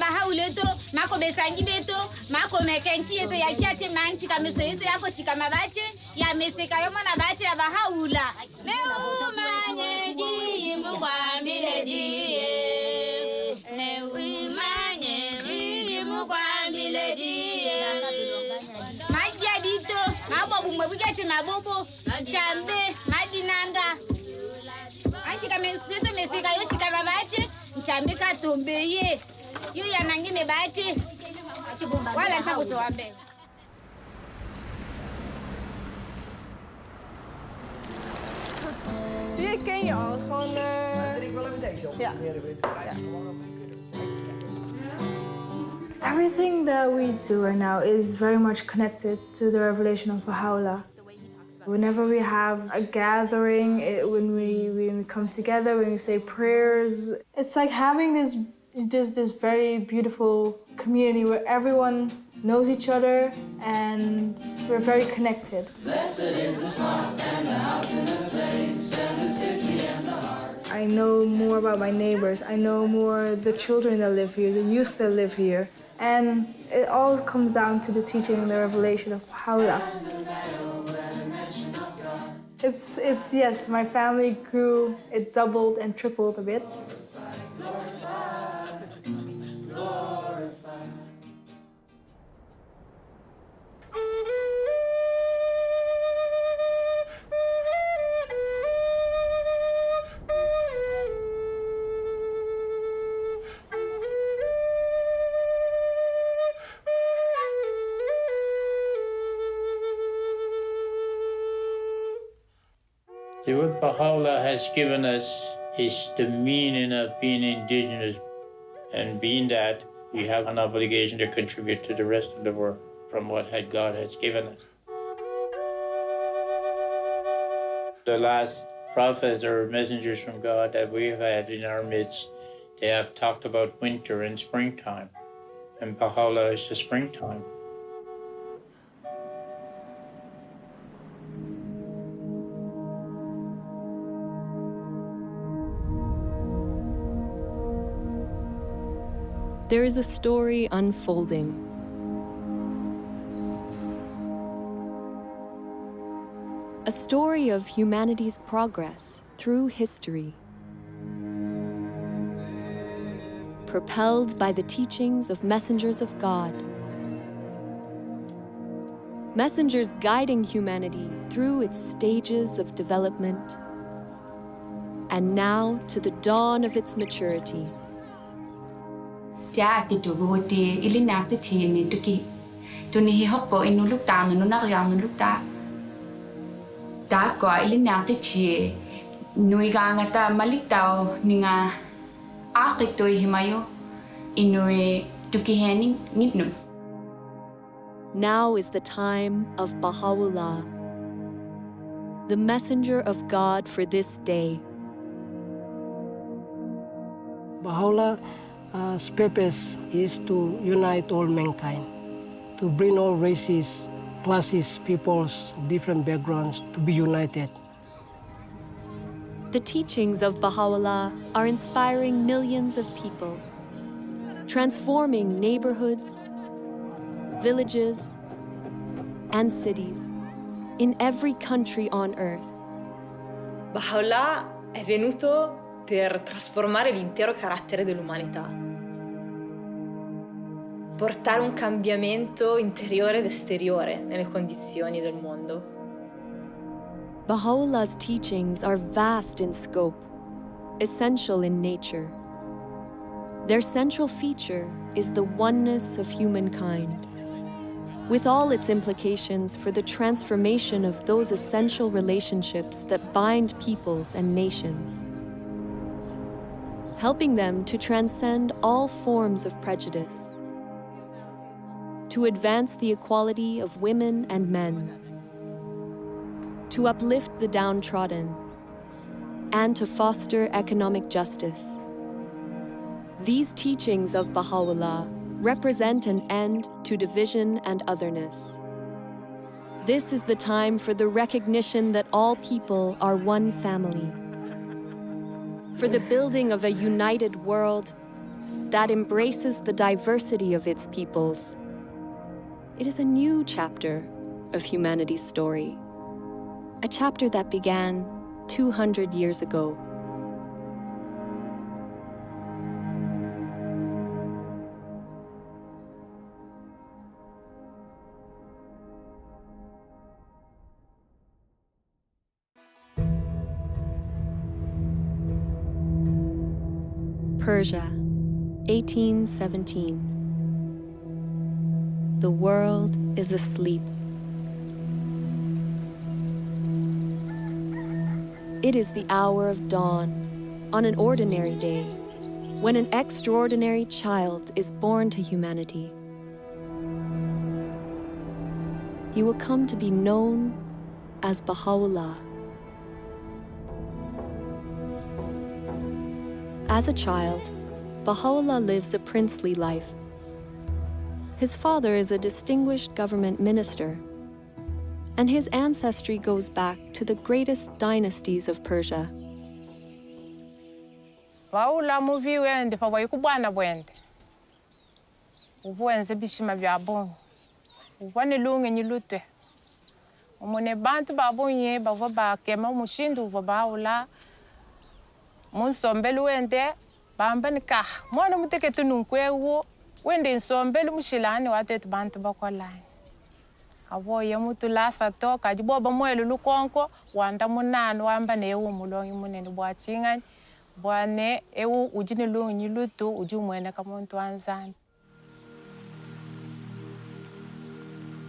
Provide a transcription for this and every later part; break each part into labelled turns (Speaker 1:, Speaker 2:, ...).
Speaker 1: Baha'u'lláh to mako besangi beto mako mekenchi yeto ya kiate manchi kameso yeto yako shikamabache ya meseka yomo na bache ya Baha'u'lláh leo manye ji mukwambile diye leo manye ji mukwambile diye magia dito mabo bumwe bugate mabobo chambe madinanga ashika meseto meseka yo shikamabache chambe katombeye yu ya nangine bache wala chakuzo wambe.
Speaker 2: Die ken je al, gewoon...
Speaker 3: Ik wil even deze op.
Speaker 2: Ja.
Speaker 4: Everything that we do right now is very much connected to the revelation of Baha'u'llah. Whenever we have a gathering, when we come together, when we say prayers, it's like having this very beautiful community where everyone knows each other and we're very connected.
Speaker 5: Blessed is the smart and the house and the place and the city and the heart.
Speaker 4: I know more about my neighbors. I know more the children that live here, the youth that live here. And it all comes down to the teaching and the revelation of Baha'u'llah. It's yes, my family grew, it doubled and tripled a bit.
Speaker 6: What Baha'u'llah has given us is the meaning of being indigenous, and being that, we have an obligation to contribute to the rest of the world from what God has given us. The last prophets or messengers from God that we've had in our midst, they have talked about winter and springtime, and Baha'u'llah is the springtime.
Speaker 7: There is a story unfolding. A story of humanity's progress through history. Propelled by the teachings of messengers of God. Messengers guiding humanity through its stages of development. And now to the dawn of its maturity.
Speaker 8: Ja ti tu go ti ilina ti ti ni tuki tu ni hoppo inu lukta no na yang lukta ta ko ilina ti ti nui ga ngata maliktao ninga akito himayo inu tuki hening nitnu.
Speaker 7: Now is the time of Baha'u'llah, the messenger of God for this day.
Speaker 9: Baha'u'llah's purpose is to unite all mankind, to bring all races, classes, peoples, different backgrounds to be united.
Speaker 7: The teachings of Baha'u'llah are inspiring millions of people, transforming neighborhoods, villages, and cities in every country on earth.
Speaker 10: Baha'u'llah è venuto per trasformare l'intero carattere dell'umanità, portare un cambiamento interiore ed esteriore nelle condizioni del mondo.
Speaker 7: Baha'u'llah's teachings are vast in scope, essential in nature. Their central feature is the oneness of humankind, with all its implications for the transformation of those essential relationships that bind peoples and nations, helping them to transcend all forms of prejudice, to advance the equality of women and men, to uplift the downtrodden, and to foster economic justice. These teachings of Baha'u'llah represent an end to division and otherness. This is the time for the recognition that all people are one family, for the building of a united world that embraces the diversity of its peoples. It is a new chapter of humanity's story, a chapter that began 200 years ago. Persia, 1817. The world is asleep. It is the hour of dawn on an ordinary day, when an extraordinary child is born to humanity. He will come to be known as Baha'u'llah. As a child, Baha'u'llah lives a princely life. His father is a distinguished government minister, and his ancestry goes back to the greatest dynasties of Persia.
Speaker 2: Baha'u'llah muvi wende pa wayikubwana bwende. Ubuenze bishima bya bongo. Ubwane lunge nyilute. Umone bantu babonye bava bakema umushindu uva Baha'u'llah. Munsombelu wende bamba nika mwana muteketu nunkwewo wende nsombelu mushilani watetu bantu bakwalani. Kavoye mutu lasa to kajiboba mwelu lukonko wanda munanu wamba newu mulongi munene bwachinga bwane ewu ujini lungi nyilutu ujumwene kamuntu anzani.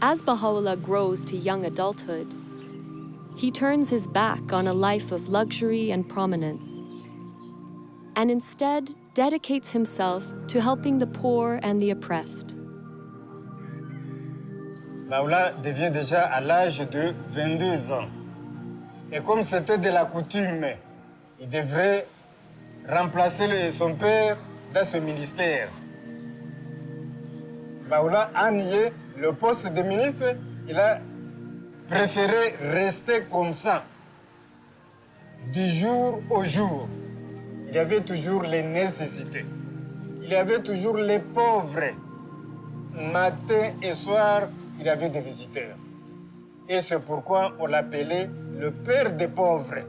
Speaker 7: As Baha'u'llah grows to young adulthood, he turns his back on a life of luxury and prominence, and instead dedicates himself to helping the poor and the oppressed.
Speaker 3: Baha'u'llah devient déjà à l'âge de 22 ans. Et comme c'était de la coutume, il devrait remplacer son père dans ce ministère. Baha'u'llah a nié le poste de ministre, il a préféré rester comme ça, du jour au jour. Il y avait toujours les nécessités. Il y avait toujours les pauvres. Matin et soir, il y avait des visiteurs. Et c'est pourquoi on l'appelait le père des pauvres.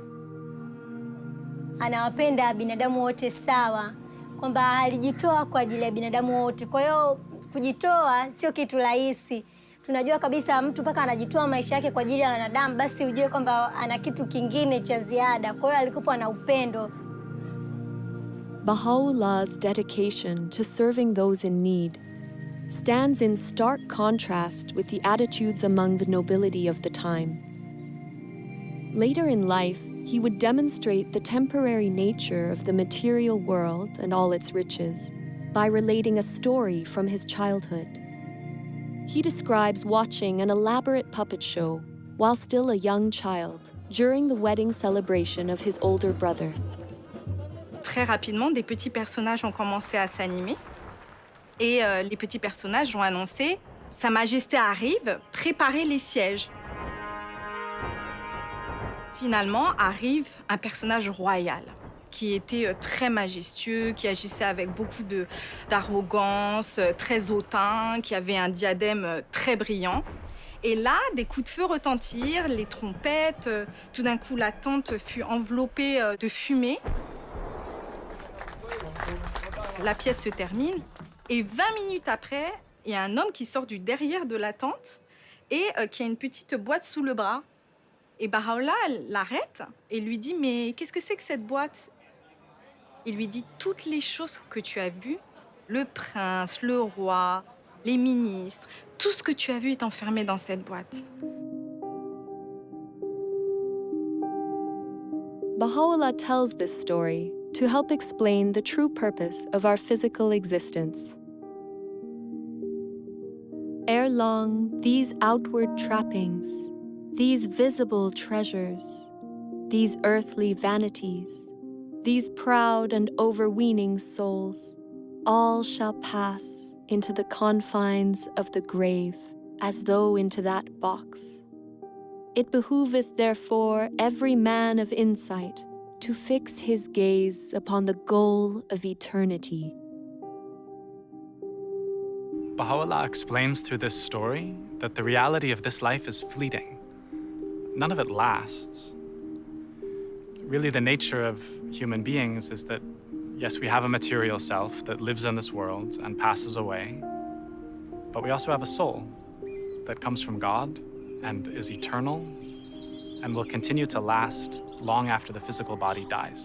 Speaker 11: Anawapenda binadamu wote sawa, kwamba alijitoa kwa ajili ya binadamu wote. Kwa hiyo kujitoa sio kitu rahisi. Tunajua kabisa mtu mpaka anajitoa maisha yake kwa ajili ya wanadamu, basi ujue kwamba ana kitu kingine cha ziada. Kwa hiyo alikuwa na upendo.
Speaker 7: Baha'u'llah's dedication to serving those in need stands in stark contrast with the attitudes among the nobility of the time. Later in life, he would demonstrate the temporary nature of the material world and all its riches by relating a story from his childhood. He describes watching an elaborate puppet show while still a young child during the wedding celebration of his older brother.
Speaker 12: Très rapidement, des petits personnages ont commencé à s'animer. Et les petits personnages ont annoncé « Sa Majesté arrive, préparez les sièges ». Finalement, arrive un personnage royal qui était très majestueux, qui agissait avec beaucoup d'arrogance, très hautain, qui avait un diadème très brillant. Et là, des coups de feu retentirent, les trompettes. Tout d'un coup, la tente fut enveloppée de fumée. La pièce se termine et 20 minutes après, il y a un homme qui sort du derrière de la tente et qui a une petite boîte sous le bras. Et Baha'u'llah l'arrête et lui dit « Mais qu'est-ce que c'est que cette boîte ?» Il lui dit « Toutes les choses que tu as vues, le prince, le roi, les ministres, tout ce que tu as vu est enfermé dans cette boîte. »
Speaker 7: Baha'u'llah tells this story to help explain the true purpose of our physical existence. Ere long, these outward trappings, these visible treasures, these earthly vanities, these proud and overweening souls, all shall pass into the confines of the grave, as though into that box. It behooveth therefore every man of insight to fix his gaze upon the goal of eternity,
Speaker 13: Baha'u'llah explains through this story that the reality of this life is fleeting. None of it lasts. Really, the nature of human beings is that, yes, we have a material self that lives in this world and passes away, but we also have a soul that comes from God and is eternal and will continue to last long after the physical body dies.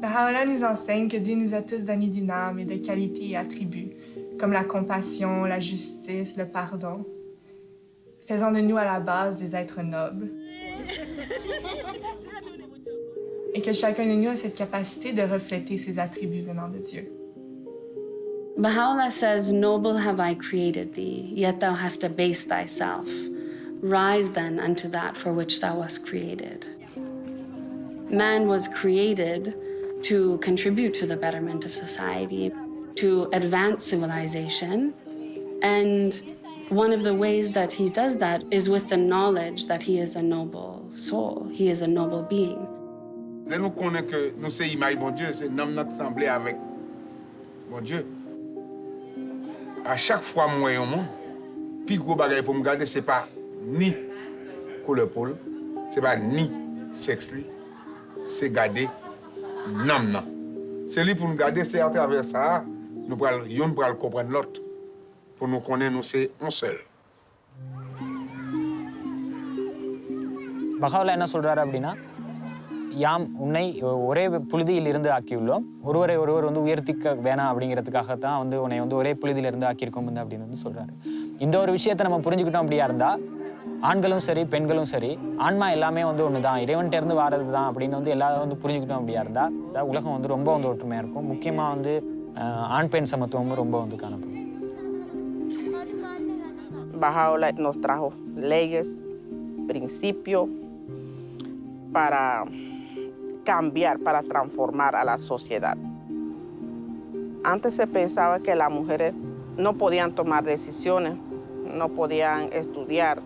Speaker 14: Baha'u'llah nous enseigne que Dieu nous a tous donné d'une âme et de qualités et attributs, comme la compassion, la justice, le pardon, faisant de nous à la base des êtres nobles. Et que chacun de nous a cette capacité de refléter ces attributs venant de Dieu.
Speaker 15: Baha'u'llah says, "Noble have I created thee, yet thou hast abased thyself. Rise then unto that for which thou wast created." Man was created to contribute to the betterment of society, to advance civilization, and one of the ways that he does that is with the knowledge that he is a noble soul, he is a noble being.
Speaker 16: Dès nous connaissons que nous sommes l'image de bon Dieu, c'est nous notre semblé avec bon Dieu. À chaque fois que je vois un monde, le plus gros bagage pour me garder, ce n'est pas ni couleur peau, ce n'est pas ni sexe, c'est garder nam. C'est lui pour nous garder, c'est à travers ça, nous pourrons comprendre l'autre. Pour nous connaître, nous c'est un seul.
Speaker 17: Baha'u'llah என்ன சொல்றாரு அப்படின்னா, யாம் உன்னை ஒரே புழுதியில் இருந்து ஆக்கியுள்ளோம், ஒருவரை ஒருவர் உயர்த்திக்க வேணாம் அப்படிங்கிறதுக்காக தான் உன்னை ஒரே புழுதியில இருந்து ஆக்கியிருக்கோம் அப்படின்னு சொல்றாரு. இந்த ஒரு விஷயத்தை நம்ம புரிஞ்சுக்கிட்டோம் அப்படியா இருந்தா, ஆண்களும் சரி பெண்களும் சரி, ஆன்மா எல்லாமே ஒண்ணுதான், இறைவன்கிட்ட இருந்து வாரது தான் அப்படின்னு எல்லாரும் புரிஞ்சுக்கிட்டோம் அப்படியா இருந்தா, உலகம் ரொம்ப ஒற்றுமையா இருக்கும். முக்கியமா ஆண் பெண் சமத்துவமும் ரொம்ப காணப்படும்.
Speaker 18: Baha'u'llah nos trajo leyes, principios para cambiar, para transformar a la sociedad. Antes se pensaba que las mujeres no podían tomar decisiones, no podían estudiar,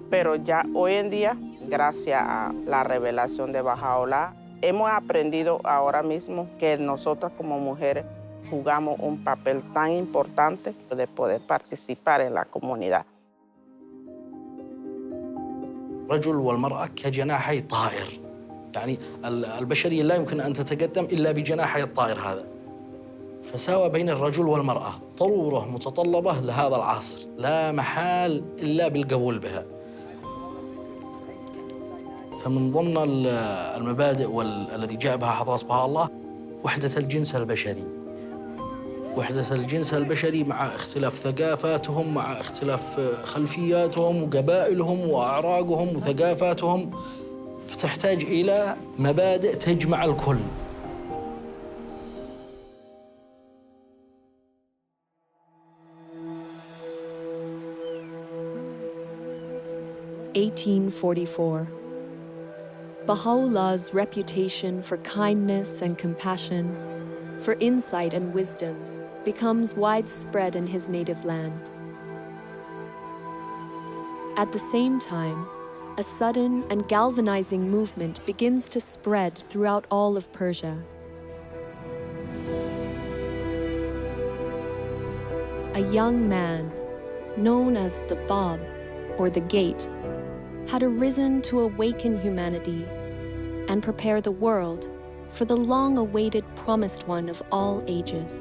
Speaker 18: pero ya hoy en día, gracias a la revelación de Baha'u'llah, hemos aprendido ahora mismo que nosotras como mujeres jugamos un papel tan importante de poder participar en la comunidad.
Speaker 19: الرجل والمرأة كجناحي طائر، يعني البشرية لا يمكن أن تتقدم إلا بجناحي الطائر هذا. فساوى بين الرجل والمرأة ضرورة متطلبة لهذا العصر، لا محال إلا بالقبول بها. فمن ضمن المبادئ الذي جاء بها حضرة بهاء الله وحدة الجنس البشري. وحدة الجنس البشري مع اختلاف ثقافاتهم، مع اختلاف خلفياتهم وقبائلهم وأعراقهم وثقافاتهم، فتحتاج إلى مبادئ تجمع الكل.
Speaker 7: (1844). Baha'u'llah's reputation for kindness and compassion, for insight and wisdom, becomes widespread in his native land. At the same time, a sudden and galvanizing movement begins to spread throughout all of Persia. A young man, known as the Bab, or the Gate, had arisen to awaken humanity and prepare the world for the long-awaited promised one of all ages.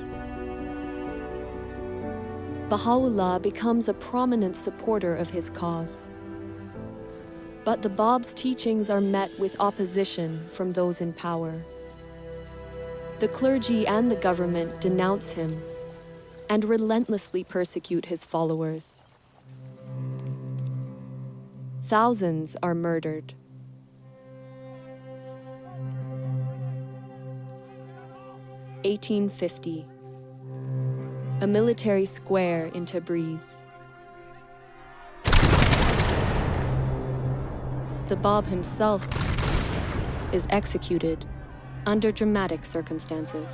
Speaker 7: Baha'u'llah becomes a prominent supporter of his cause. But the Bab's teachings are met with opposition from those in power. The clergy and the government denounce him and relentlessly persecute his followers. Thousands are murdered. (1850). A military square in Tabriz. The Bab himself is executed under dramatic circumstances.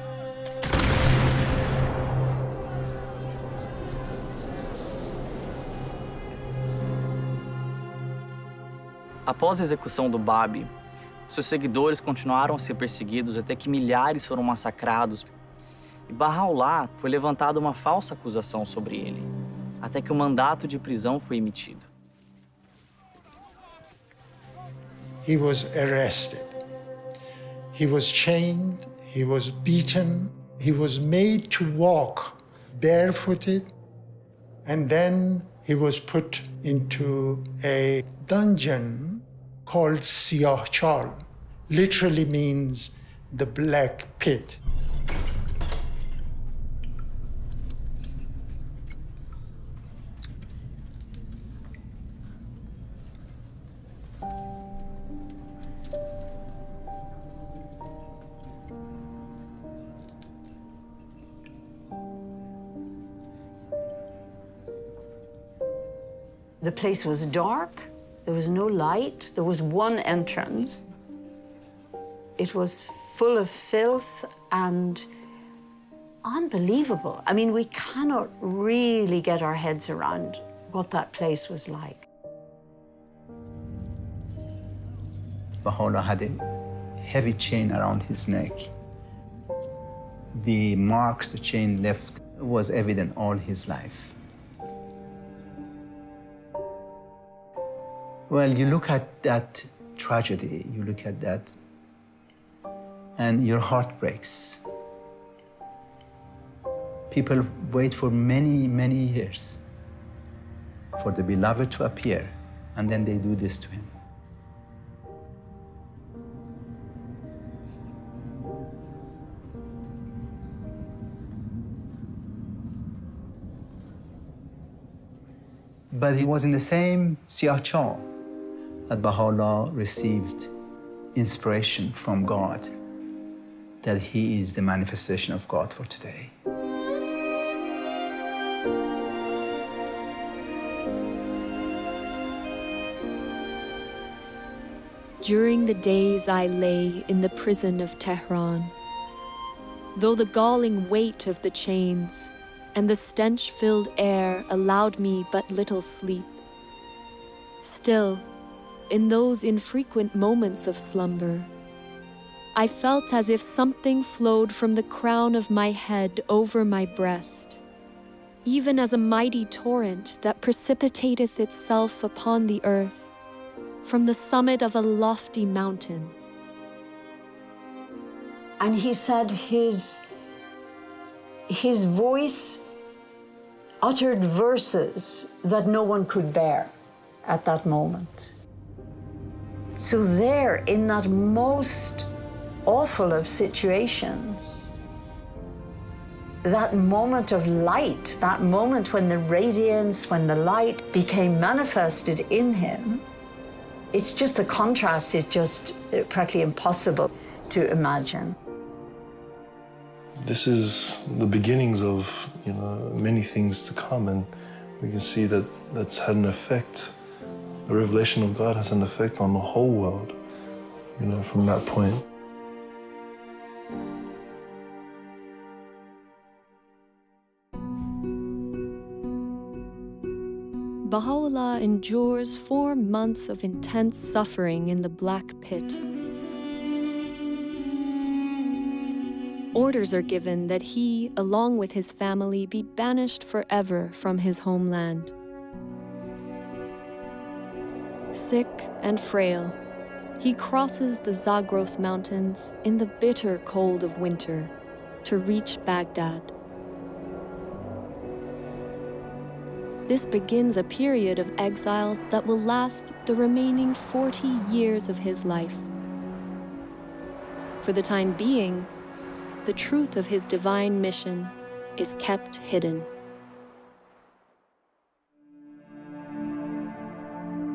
Speaker 20: Após a execução do Bab, seus seguidores continuaram a ser perseguidos até que milhares foram massacrados. E Baha'u'lláh foi levantada uma falsa acusação sobre ele, até que o mandato de prisão foi emitido.
Speaker 21: He was arrested. He was chained, he was beaten, he was made to walk barefooted, and then he was put into a dungeon called ＳWIATTO, literally means the black pit.
Speaker 22: The place was dark, there was no light, there was one entrance. It was full of filth and unbelievable. I mean, we cannot really get our heads around what that place was like.
Speaker 23: Baha'u'llah had a heavy chain around his neck. The marks the chain left was evident all his life. Well, you look at that tragedy, you look at that, and your heart breaks. People wait for many, many years for the beloved to appear, and then they do this to him. But he was in the same ＳWIATTO that Baha'u'llah received inspiration from God, that he is the manifestation of God for today.
Speaker 7: During the days I lay in the prison of Tehran, though the galling weight of the chains and the stench-filled air allowed me but little sleep, still, in those infrequent moments of slumber, I felt as if something flowed from the crown of my head over my breast, even as a mighty torrent that precipitateth itself upon the earth from the summit of a lofty mountain.
Speaker 22: And he said his voice uttered verses that no one could bear at that moment. So there, in that most awful of situations, that moment of light, that moment when the radiance, when the light became manifested in him, it's just a contrast, it's just practically impossible to imagine.
Speaker 24: This is the beginnings of, many things to come, and we can see that that's had an effect. The revelation of God has an effect on the whole world, from that point.
Speaker 7: Baha'u'llah endures 4 months of intense suffering in the Black Pit. Orders are given that he, along with his family, be banished forever from his homeland. Sick and frail, he crosses the Zagros Mountains in the bitter cold of winter to reach Baghdad. This begins a period of exile that will last the remaining 40 years of his life. For the time being, the truth of his divine mission is kept hidden.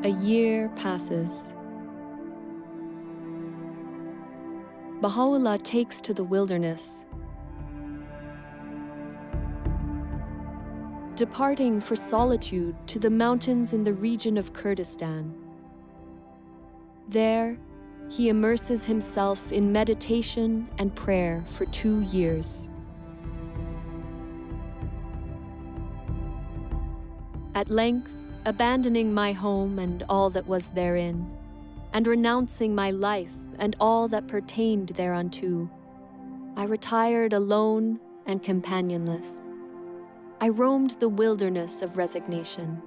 Speaker 7: A year passes. Baha'u'llah takes to the wilderness, departing for solitude to the mountains in the region of Kurdistan. There, he immerses himself in meditation and prayer for 2 years. At length, abandoning my home and all that was therein, and renouncing my life and all that pertained thereunto, I retired alone and companionless. I roamed the wilderness of resignation.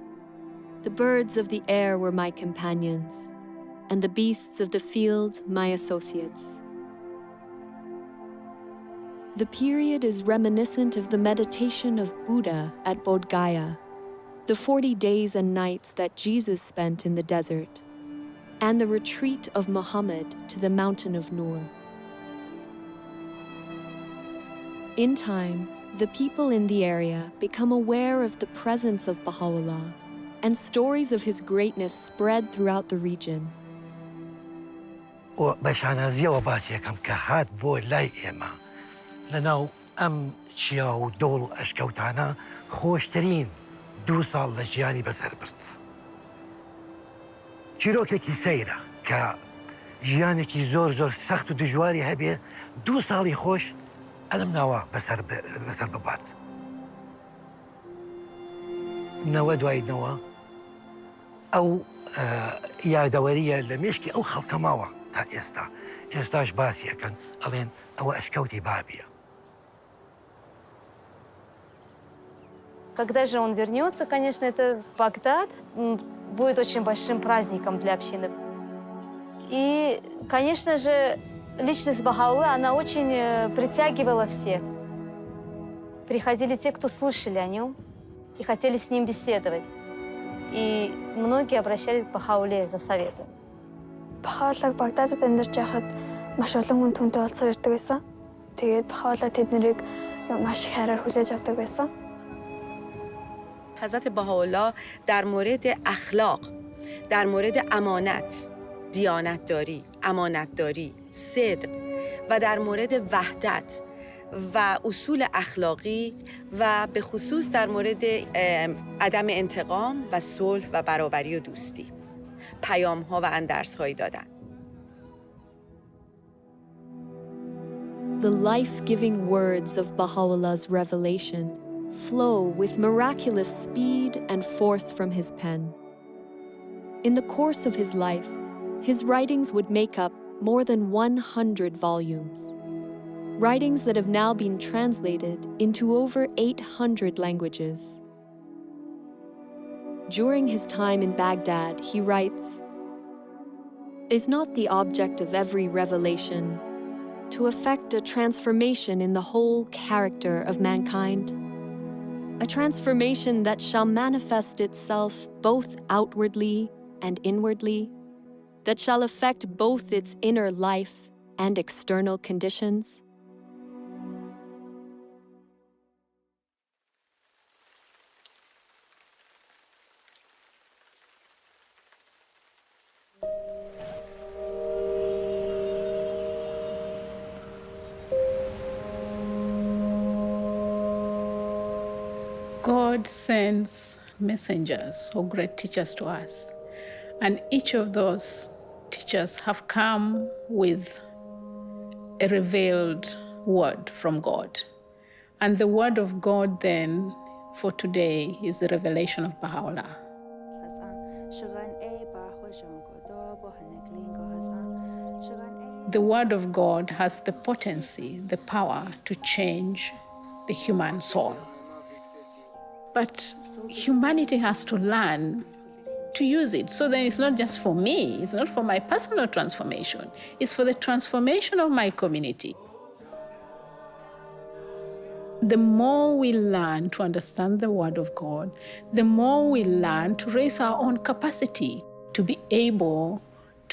Speaker 7: The birds of the air were my companions, and the beasts of the field my associates. The period is reminiscent of the meditation of Buddha at Bodh Gaya, the 40 days and nights that Jesus spent in the desert, and the retreat of Muhammad to the mountain of Nur. In time, the people in the area become aware of the presence of Baha'u'llah, and stories of his greatness spread throughout the region.
Speaker 1: وبشانازية وباسية كم كهات بو لاي إما لأنه أم شياو دول أشكوتانا خوشترين دوصال لجياني بسر برت چیرۆکێکی سەیرە کە ژیانێکی زۆر سەخت و دژواری هەبێ 2 ساڵی خۆش ئەلم ناوە بەسەر ببات. نەوە دوایینەوە ئەو یادەوەریە لە مێشکی ئەو خەڵکە ماوە تا ئێستاش باسیەکەن ئەڵێن ئەوە ئەشکەوتی بابیە.
Speaker 4: Когда же он вернется, конечно, это Багдад будет очень большим праздником для общины. И, конечно же, личность Баха'у'лláha, она очень притягивала всех. Приходили те, кто слышали о нем и хотели с ним беседовать. И многие обращались к Баха'у'лláha за советом.
Speaker 5: Баха'у'ллааг Багдадад амьдарч байхад маш олон хүн түүнтэй уулзсаар ирдэг байсан. Тэгээд Баха'у'лláha тэднийг маш их хайраар хүлээж авдаг байсан.
Speaker 6: حضرت بهاءالله در مورد اخلاق، در مورد امانت، دیانتداری، امانتداری، صدق و در مورد وحدت و اصول اخلاقی و به خصوص در مورد عدم انتقام و صلح و برابری و دوستی پیام‌ها و اندرس‌هایی دادن.
Speaker 7: The life-giving words of Baha'u'llah's revelation flow with miraculous speed and force from his pen. In the course of his life, his writings would make up more than 100 volumes. Writings that have now been translated into over 800 languages. During his time in Baghdad, he writes, "Is not the object of every revelation to effect a transformation in the whole character of mankind? A transformation that shall manifest itself both outwardly and inwardly, that shall affect both its inner life and external conditions?"
Speaker 25: God sends messengers or great teachers to us, and each of those teachers have come with a revealed word from God. And the word of God then for today is the revelation of Baha'u'llah. The word of God has the potency, the power to change the human soul. But humanity has to learn to use it. So then it's not just for me, it's not for my personal transformation, it's for the transformation of my community. The more we learn to understand the Word of God, the more we learn to raise our own capacity to be able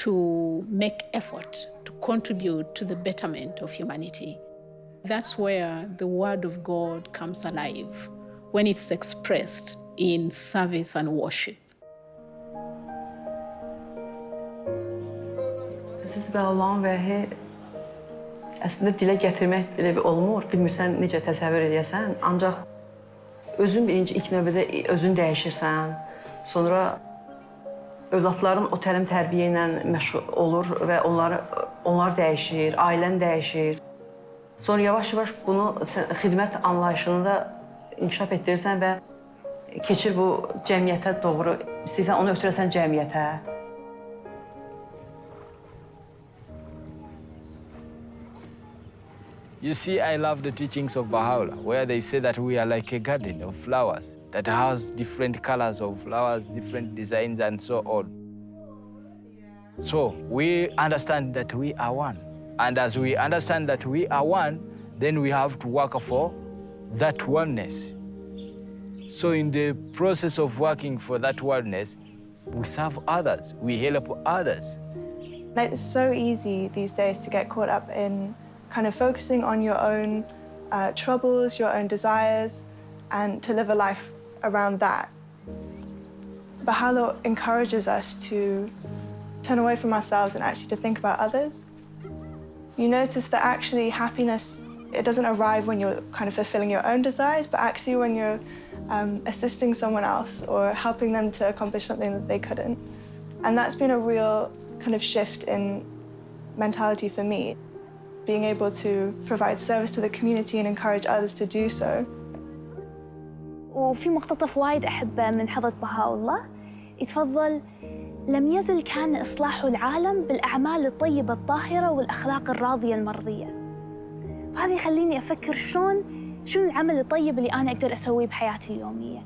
Speaker 25: to make effort, to contribute to the betterment of humanity. That's where the Word of God comes alive, when it's expressed in service and worship.
Speaker 26: Hazreti Baha'u'llah'ın vəhi əslində dilə gətirmək belə bir olmur. Bilmirsən necə təsəvvür edəsən. Ancaq özün birinci ilk növbədə özün dəyişirsən. Sonra övladların o təlim tərbiyə ilə məşğul olur və onlar dəyişir, ailən dəyişir. Sonra yavaş-yavaş bunu xidmət anlayışını da inkişaf etdirirsən və keçir bu cəmiyyətə doğru. İstəyirsən onu ötürəsən cəmiyyətə.
Speaker 2: You see, I love the teachings of Baha'u'llah, where they say that we are like a garden of flowers that has different colors of flowers, different designs, and so on. So we understand that we are one. And as we understand that we are one, then we have to work for that oneness. So in the process of working for that oneness, we serve others, we help others.
Speaker 3: It's so easy these days to get caught up in kind of focusing on your own troubles, your own desires, and to live a life around that. Baha'u'llah encourages us to turn away from ourselves and actually to think about others. You notice that actually happiness, it doesn't arrive when you're kind of fulfilling your own desires, but actually when you're assisting someone else or helping them to accomplish something that they couldn't. And that's been a real kind of shift in mentality for me, being able to provide service to the community and encourage others to do so.
Speaker 8: وفي مقتطف وايد أحبه من حضرة بهاء الله يتفضل: لم يزل كان إصلاح العالم بالأعمال الطيبة الطاهرة والأخلاق الراضية المرضية. وهذا يخليني أفكر شنو العمل الطيب اللي أنا أقدر أسويه بحياتي اليومية.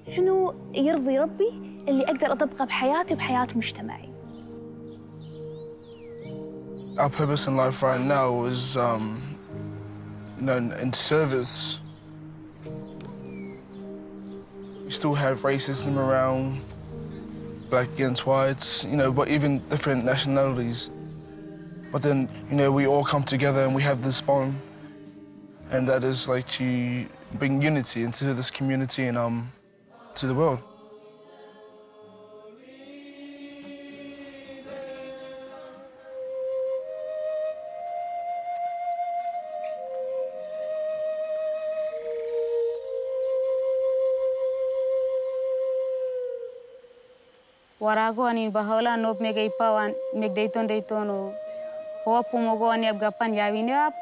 Speaker 8: شنو يرضي ربي اللي أقدر أطبقه بحياتي وبحياة مجتمعي.
Speaker 9: Our purpose in life right now is, in service. We still have racism around, black against whites, but even different nationalities. But then, we all come together and we have this bond, and that is like to bring unity into this community and to the world.
Speaker 10: Warago ani Baha'u'llah nop mega ipawan meg daytono hopu mogo ani abgapan yawinap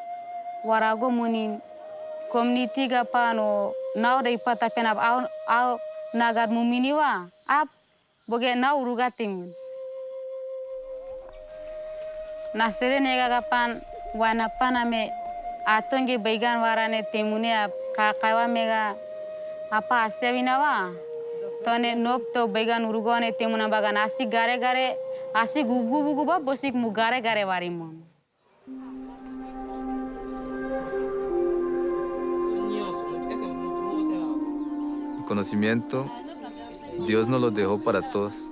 Speaker 10: warago munin community gapano now day pata penap au nagar muminiwa ap boge now rugatim nasere nega gapan wana paname atonge baigan warane temune ap kakawa mega apa asewinawa tone nop to began urugone temuna bagan asi gare asi gugu ba bosik mu gare warimon.
Speaker 11: El conocimiento Dios nos lo dejó para todos.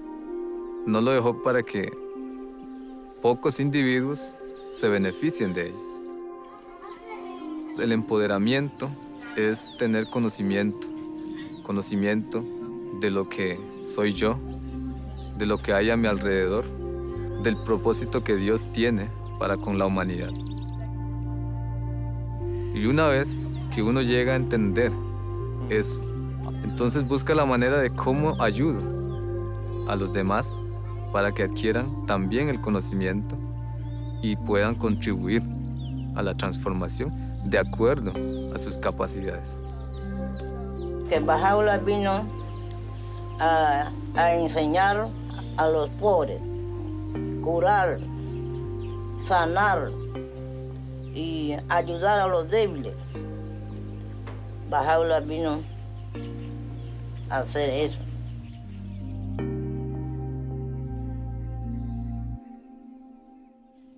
Speaker 11: No lo dejó para que pocos individuos se beneficien de ello. El empoderamiento es tener conocimiento de lo que soy yo, de lo que hay a mi alrededor, del propósito que Dios tiene para con la humanidad. Y una vez que uno llega a entender eso, entonces busca la manera de cómo ayudo a los demás para que adquieran también el conocimiento y puedan contribuir a la transformación de acuerdo a sus capacidades.
Speaker 27: Que Baha'u'llah vino a enseñar a los pobres, curar, sanar y ayudar a los débiles. Baha'u'llah vino a hacer eso.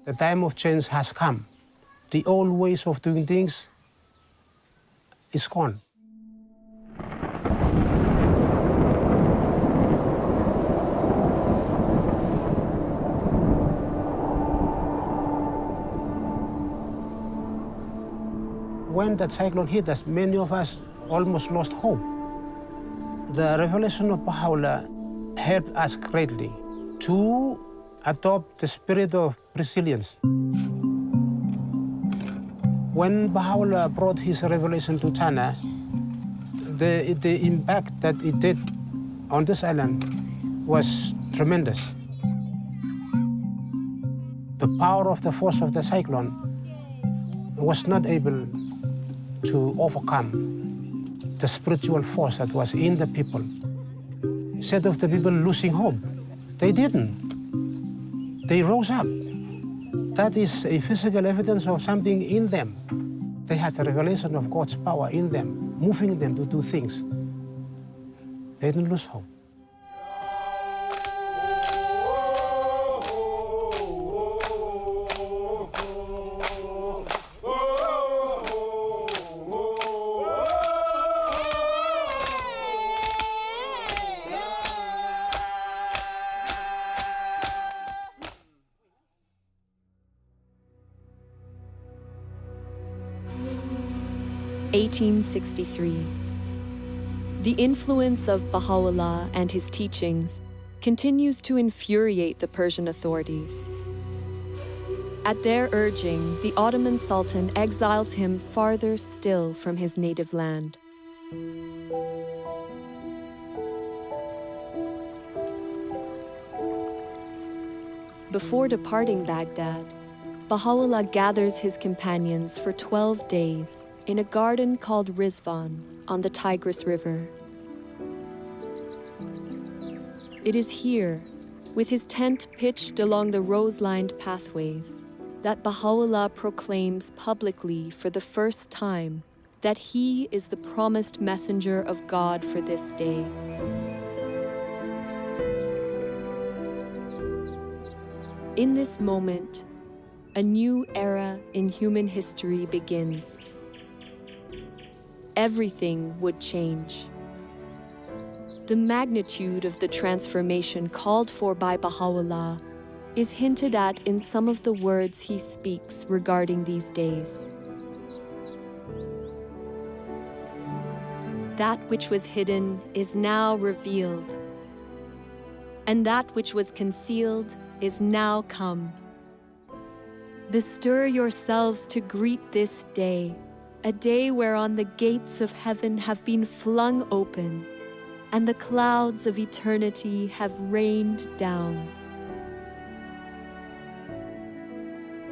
Speaker 28: The time of change has come. The old ways of doing things is gone. When that cyclone hit us, many of us almost lost hope. The revelation of Baha'u'llah helped us greatly to adopt the spirit of resilience. When Baha'u'llah brought his revelation to China, the impact that it did on this island was tremendous. The power of the force of the cyclone was not able to overcome the spiritual force that was in the people. Instead of the people losing hope, they didn't. They rose up. That is a physical evidence of something in them. They have the revelation of God's power in them, moving them to do things. They don't lose hope.
Speaker 7: (1863). The influence of Baha'u'llah and his teachings continues to infuriate the Persian authorities. At their urging, the Ottoman Sultan exiles him farther still from his native land. Before departing Baghdad, Baha'u'llah gathers his companions for 12 days in a garden called Rizvan on the Tigris River. It is here, with his tent pitched along the rose-lined pathways, that Baha'u'llah proclaims publicly for the first time that he is the promised messenger of God for this day. In this moment, a new era in human history begins. Everything would change. The magnitude of the transformation called for by Baha'u'llah is hinted at in some of the words he speaks regarding these days. That which was hidden is now revealed, and that which was concealed is now come. Bestir yourselves to greet this day, a day whereon the gates of heaven have been flung open, and the clouds of eternity have rained down.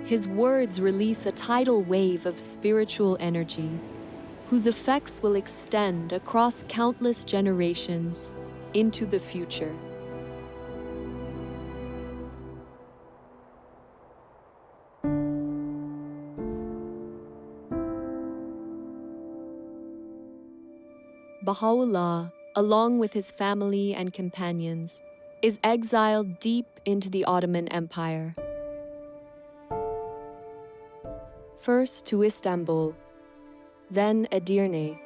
Speaker 7: His words release a tidal wave of spiritual energy, whose effects will extend across countless generations into the future. Baha'u'llah, along with his family and companions, is exiled deep into the Ottoman Empire. First to Istanbul, then Edirne.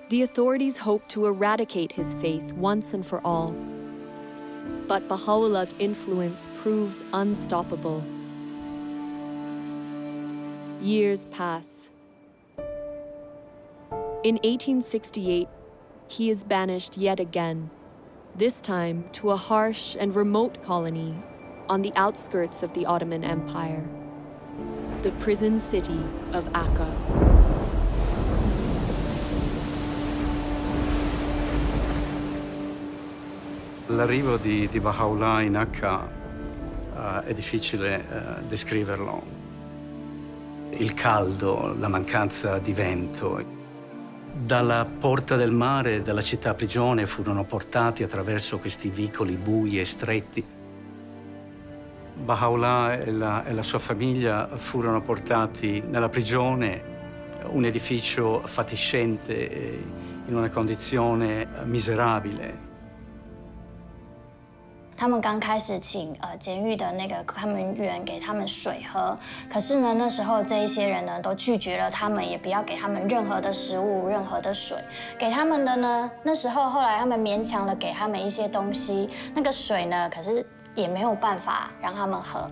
Speaker 7: The authorities hope to eradicate his faith once and for all. But Baha'u'llah's influence proves unstoppable. Years pass. In 1868, he is banished yet again, this time to a harsh and remote colony on the outskirts of the Ottoman Empire, the prison city of Akka.
Speaker 12: L'arrivo di Baha'u'llah in Akka è difficile descriverlo. Il caldo, la mancanza di vento. Dalla porta del mare, dalla città prigione, furono portati attraverso questi vicoli bui e stretti. Baha'u'llah e la sua famiglia furono portati nella prigione, un edificio fatiscente, in una condizione miserabile.
Speaker 13: 他们刚开始请监狱的那个看门员给他们水喝，可是呢，那时候这一些人呢都拒绝了他们，也不要给他们任何的食物、任何的水。给他们的呢，那时候后来他们勉强的给他们一些东西，那个水呢，可是也没有办法让他们喝。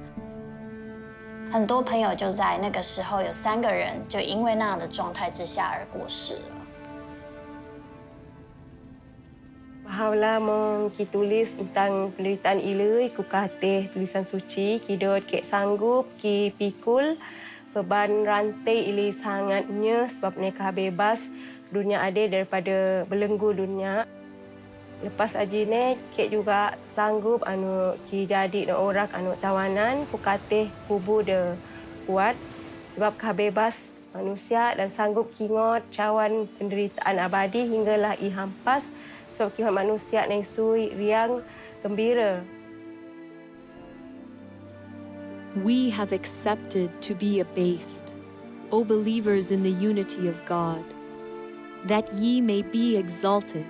Speaker 13: 很多朋友就在那个时候有3个人就因为那样的状态之下而过世了。
Speaker 14: Baha'u'llah ki tulis tentang penderitaan ilui, ku katih tulisan suci, ki dot kek sanggup, ki pikul, beban rantai ilui sangatnya sebab mereka bebas, dunia adil daripada belenggu dunia. Lepas ajine, kek juga sanggup ki jadi orang tawanan, ku katih kubu de kuat sebab bebas manusia dan sanggup kingot cawan penderitaan abadi hinggalah i hampas. Sebab kita manusia yang sui, riang, gembira.
Speaker 7: we have accepted to be abased, O believers in the unity of God, that ye may be exalted,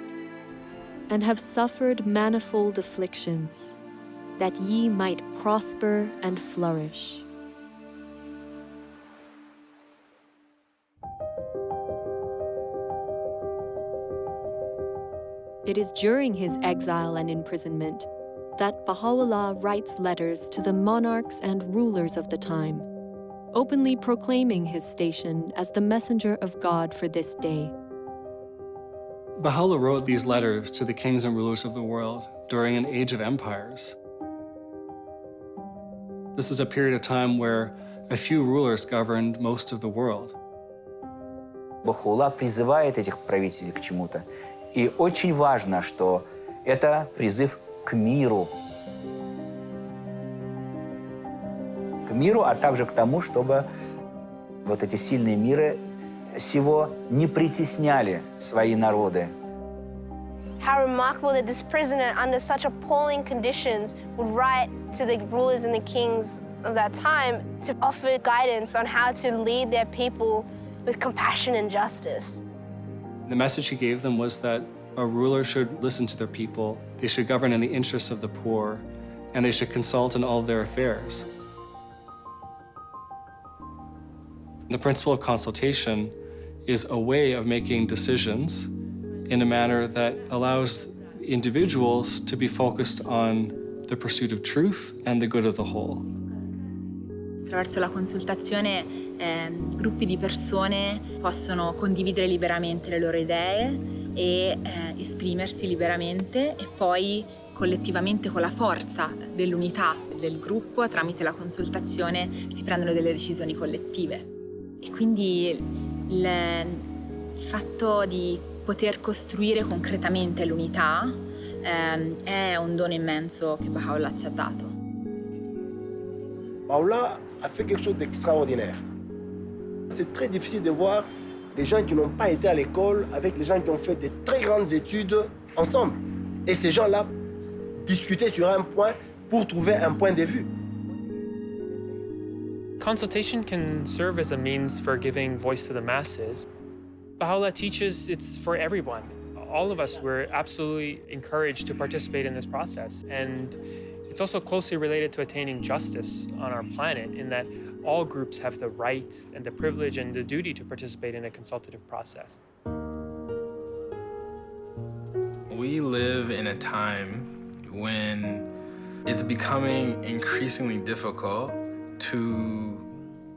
Speaker 7: and have suffered manifold afflictions, that ye might prosper and flourish. It is during his exile and imprisonment that Baha'u'llah writes letters to the monarchs and rulers of the time, openly proclaiming his station as the messenger of God for this day.
Speaker 15: Baha'u'llah wrote these letters to the kings and rulers of the world during an age of empires. This is a period of time where a few rulers governed most of the world.
Speaker 16: Baha'u'llah призывает этих правителей к чему-то. И очень важно, что это призыв к миру. К миру, а также к тому, чтобы вот эти сильные миры сего не притесняли свои народы.
Speaker 17: How remarkable that this prisoner, under such appalling conditions, would write to the rulers and the kings of that time to offer guidance on how to lead their people with compassion and justice.
Speaker 15: The message he gave them was that a ruler should listen to their people, they should govern in the interests of the poor, and they should consult in all of their affairs. The principle of consultation is a way of making decisions in a manner that allows individuals to be focused on the pursuit of truth and the good of the whole.
Speaker 18: Attraverso la consultazione gruppi di persone possono condividere liberamente le loro idee e esprimersi liberamente e poi collettivamente con la forza dell'unità del gruppo tramite la consultazione si prendono delle decisioni collettive. E quindi il fatto di poter costruire concretamente l'unità è un dono immenso che Baha'u'llah ci ha dato.
Speaker 19: Baha'u'llah a fait quelque chose d'extraordinaire. C'est très difficile de voir les gens qui n'ont pas été à l'école avec les gens qui ont fait de très grandes études ensemble. Et ces gens-là discuter sur un point pour trouver un point de vue.
Speaker 20: Consultation can serve as a means for giving voice to the masses. Baha'u'llah teaches it's for everyone. All of us, we're absolutely encouraged to participate in this process. And it's also closely related to attaining justice on our planet in that all groups have the right and the privilege and the duty to participate in a consultative process.
Speaker 21: We live in a time when it's becoming increasingly difficult to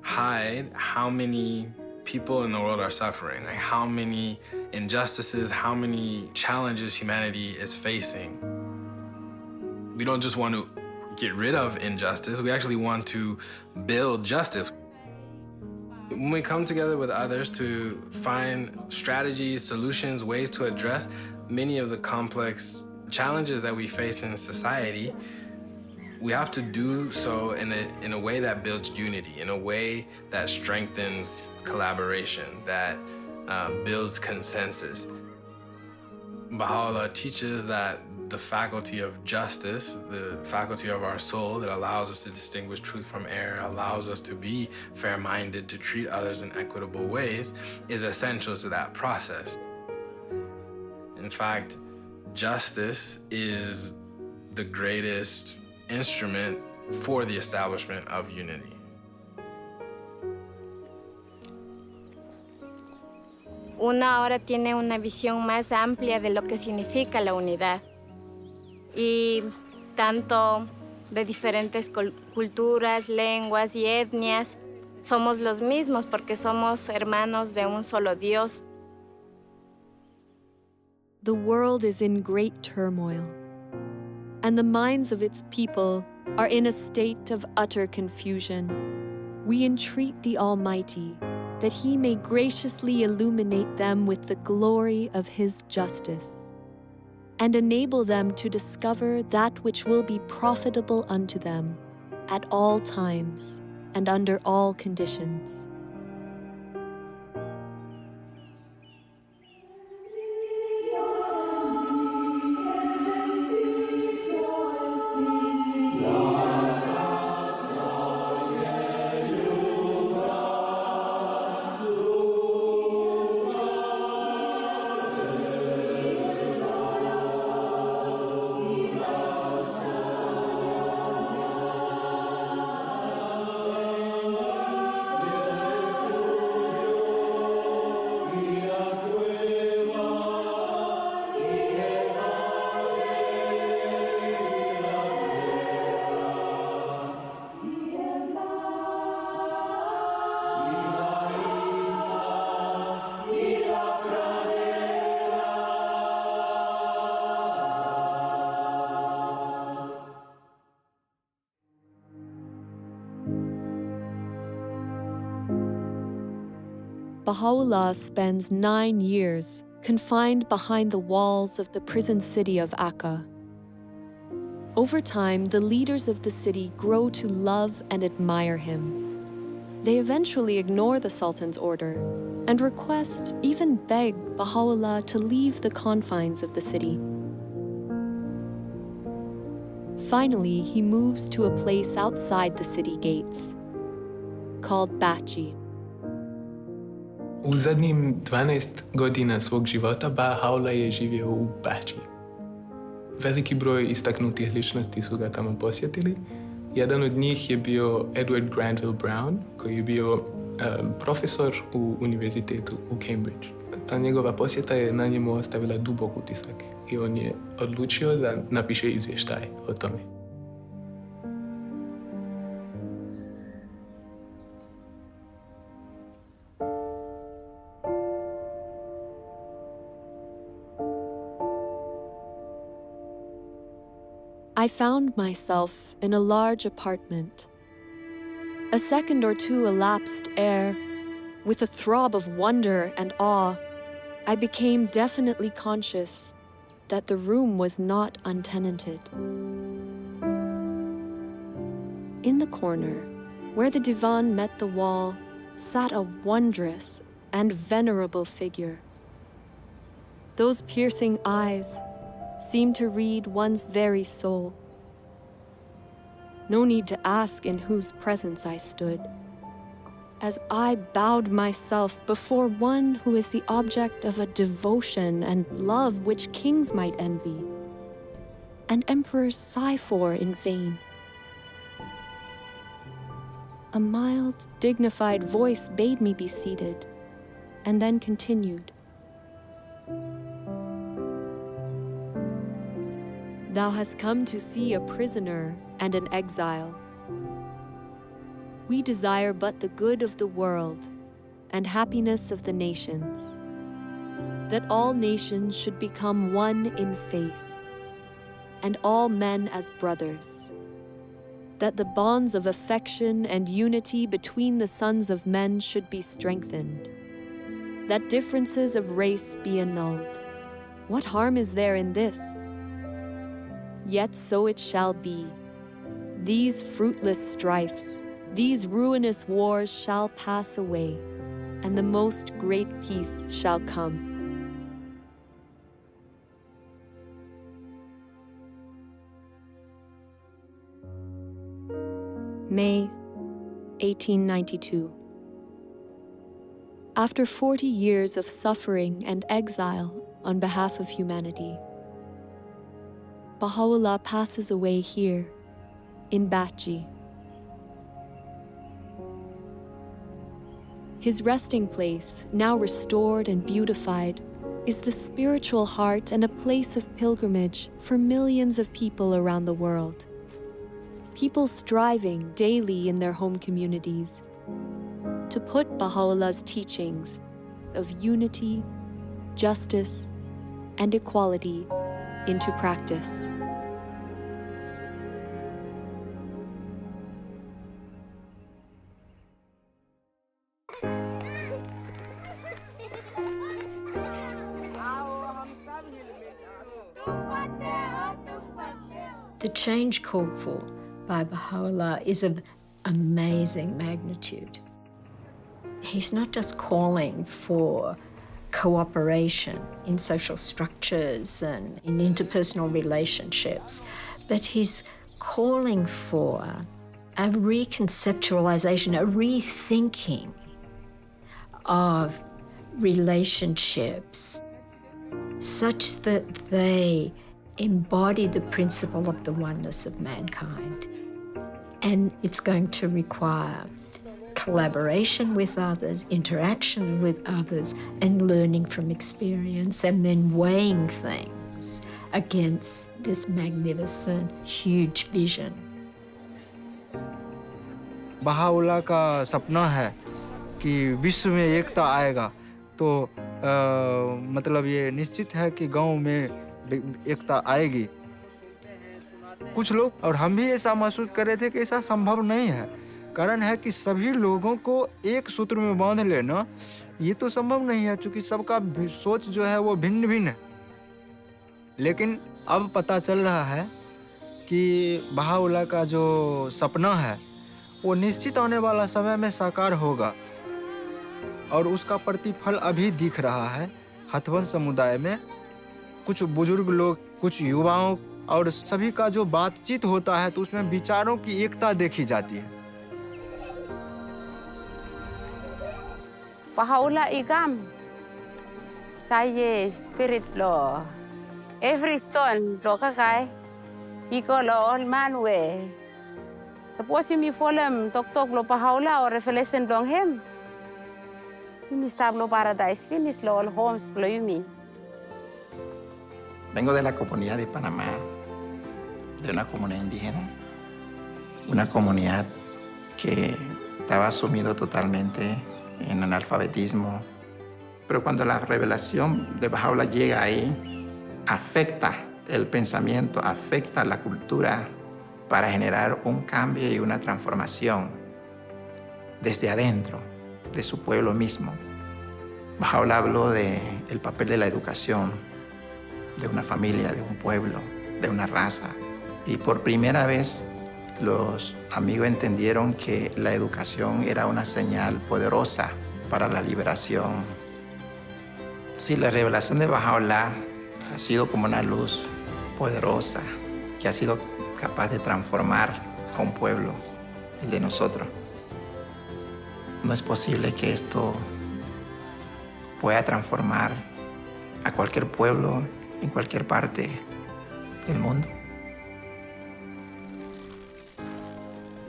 Speaker 21: hide how many people in the world are suffering, like how many injustices, how many challenges humanity is facing. We don't just want to get rid of injustice, we actually want to build justice. When we come together with others to find strategies, solutions, ways to address many of the complex challenges that we face in society, we have to do so in a way that builds unity, in a way that strengthens collaboration, that builds consensus. Baha'u'llah teaches that the faculty of justice, the faculty of our soul that allows us to distinguish truth from error, allows us to be fair-minded, to treat others in equitable ways, is essential to that process. In fact, justice is the greatest instrument for the establishment of unity.
Speaker 17: Uno ahora tiene una visión más amplia de lo que significa la unidad. Y tanto de diferentes culturas, lenguas y etnias, somos los mismos porque somos hermanos de un solo Dios.
Speaker 7: The world is in great turmoil, and the minds of its people are in a state of utter confusion. We entreat the Almighty that He may graciously illuminate them with the glory of His justice, and enable them to discover that which will be profitable unto them at all times and under all conditions. Baha'u'lláh spends 9 years confined behind the walls of the prison city of Akka. Over time, the leaders of the city grow to love and admire him. They eventually ignore the Sultan's order and request, even beg, Baha'u'lláh to leave the confines of the city. Finally, he moves to a place outside the city gates, called Bachi.
Speaker 1: U zadnjim 12 godina svog života Baha'u'lláh je živio u Bachi. Veliki broj istaknutih ličnosti su ga tamo posjetili. Jedan od njih je bio Edward Granville Brown, koji je bio profesor u univerzitetu u Cambridge. Ta njegova posjeta je na njemu ostavila dubok utisak i on je odlučio da napiše izvještaj o tome.
Speaker 7: I found myself in a large apartment. A second or two elapsed ere, with a throb of wonder and awe, I became definitely conscious that the room was not untenanted. In the corner, where the divan met the wall, sat a wondrous and venerable figure. Those piercing eyes seemed to read one's very soul. No need to ask in whose presence I stood, as I bowed myself before one who is the object of a devotion and love which kings might envy, and emperors sigh for in vain. A mild, dignified voice bade me be seated, and then continued. Thou hast come to see a prisoner and an exile. We desire but the good of the world and happiness of the nations, that all nations should become one in faith, and all men as brothers, that the bonds of affection and unity between the sons of men should be strengthened, that differences of race be annulled. What harm is there in this? Yet so it shall be. These fruitless strifes, these ruinous wars shall pass away, and the most great peace shall come. May 1892. After 40 years of suffering and exile on behalf of humanity, Baha'u'lláh passes away here, in Bachi. His resting place, now restored and beautified, is the spiritual heart and a place of pilgrimage for millions of people around the world. People striving daily in their home communities to put Baha'u'llah's teachings of unity, justice, and equality into practice.
Speaker 4: The change called for by Baha'u'llah is of amazing magnitude. He's not just calling for cooperation in social structures and in interpersonal relationships, but he's calling for a reconceptualization, a rethinking of relationships such that they embody the principle of the oneness of mankind. And it's going to require collaboration with others, interaction with others, and learning from experience, and then weighing things against this magnificent, huge vision.
Speaker 5: Baha'u'llah का सपना है कि विश्व में एकता आएगा, तो मतलब ये निश्चित है कि गांव में एकता आएगी। कुछ लोग और हम भी ऐसा महसूस कर रहे थे कि ऐसा संभव नहीं है। कारण है कि सभी लोगों को एक सूत्र में बांध लेना ये तो संभव नहीं है, क्योंकि सबका सोच जो है वो भिन्न भिन्न है। लेकिन अब पता चल रहा है कि बहाउल्लाह का जो सपना है वो निश्चित आने वाला समय में साकार होगा, और उसका प्रतिफल अभी दिख रहा है हथवंश समुदाय में। कुछ बुजुर्ग लोग, कुछ युवाओं और सभी का जो बातचीत होता है तो उसमें विचारों की एकता देखी जाती है।
Speaker 2: Baha'u'llah igam, saya spirit lo, every stone lo kakai, iko lo all man we. Suppose you me follow tok lo Baha'u'llah or revelation long him. You stab lo paradise finish lo all homes lo you me.
Speaker 3: Vengo de la comunidad de Panamá, de una comunidad indígena, una comunidad que estaba sumido totalmente en analfabetismo. Pero cuando la revelación de Baha'u'llah llega ahí, afecta el pensamiento, afecta la cultura para generar un cambio y una transformación desde adentro, de su pueblo mismo. Baha'u'llah habló del papel de la educación, de una familia, de un pueblo, de una raza. Y por primera vez los amigos entendieron que la educación era una señal poderosa para la liberación. Sí, la revelación de Baha'u'llah ha sido como una luz poderosa que ha sido capaz de transformar a un pueblo, el de nosotros. No es posible que esto pueda transformar a cualquier pueblo en cualquier parte del mundo.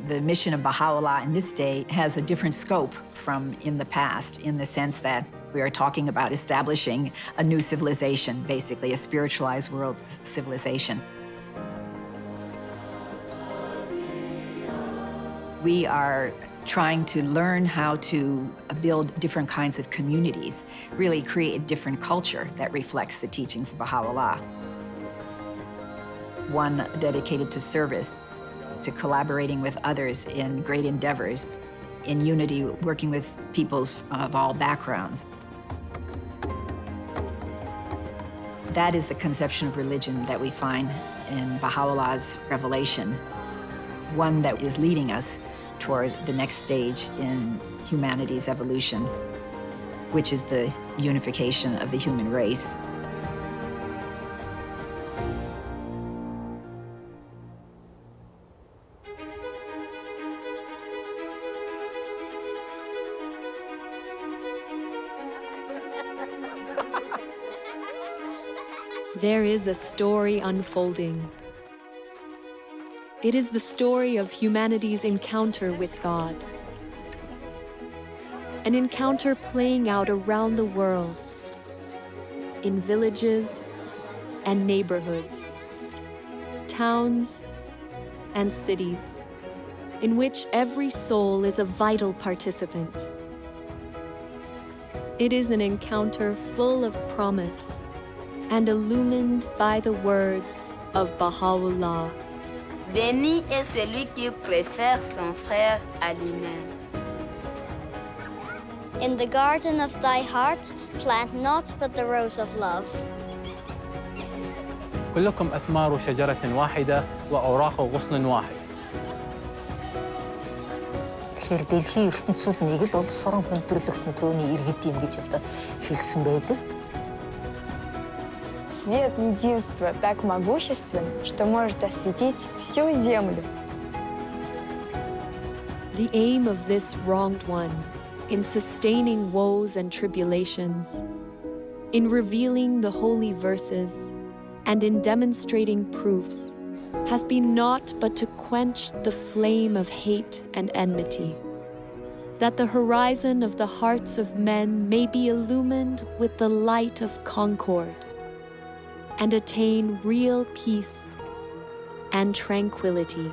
Speaker 6: The mission of Baha'u'llah in this day has a different scope from in the past, in the sense that we are talking about establishing a new civilization, basically a spiritualized world civilization. We are trying to learn how to build different kinds of communities, really create a different culture that reflects the teachings of Baha'u'llah. One dedicated to service, to collaborating with others in great endeavors, in unity, working with peoples of all backgrounds. That is the conception of religion that we find in Baha'u'llah's revelation, one that is leading us toward the next stage in humanity's evolution, which is the unification of the human race.
Speaker 7: There is a story unfolding. It is the story of humanity's encounter with God. An encounter playing out around the world, in villages and neighborhoods, towns and cities, in which every soul is a vital participant. It is an encounter full of promise and illumined by the words of Baha'u'llah.
Speaker 2: Béni est celui qui préfère son frère à lui-même.
Speaker 13: In the garden of thy heart, plant not but the rose of love.
Speaker 22: كلكم أثمار شجرة واحدة وأوراق غصن واحد.
Speaker 23: Тэгэхээр дэлхийн ертөнцийн нэг л улс орон хүндрэлтэн төөний иргэд юм гэж одоо хэлсэн байдаг.
Speaker 24: Свет единства так могуществен, что может осветить всю землю.
Speaker 7: The aim of this wronged one, in sustaining woes and tribulations, in revealing the holy verses, and in demonstrating proofs, hath been naught but to quench the flame of hate and enmity, that the horizon of the hearts of men may be illumined with the light of concord, and attain real peace and tranquility.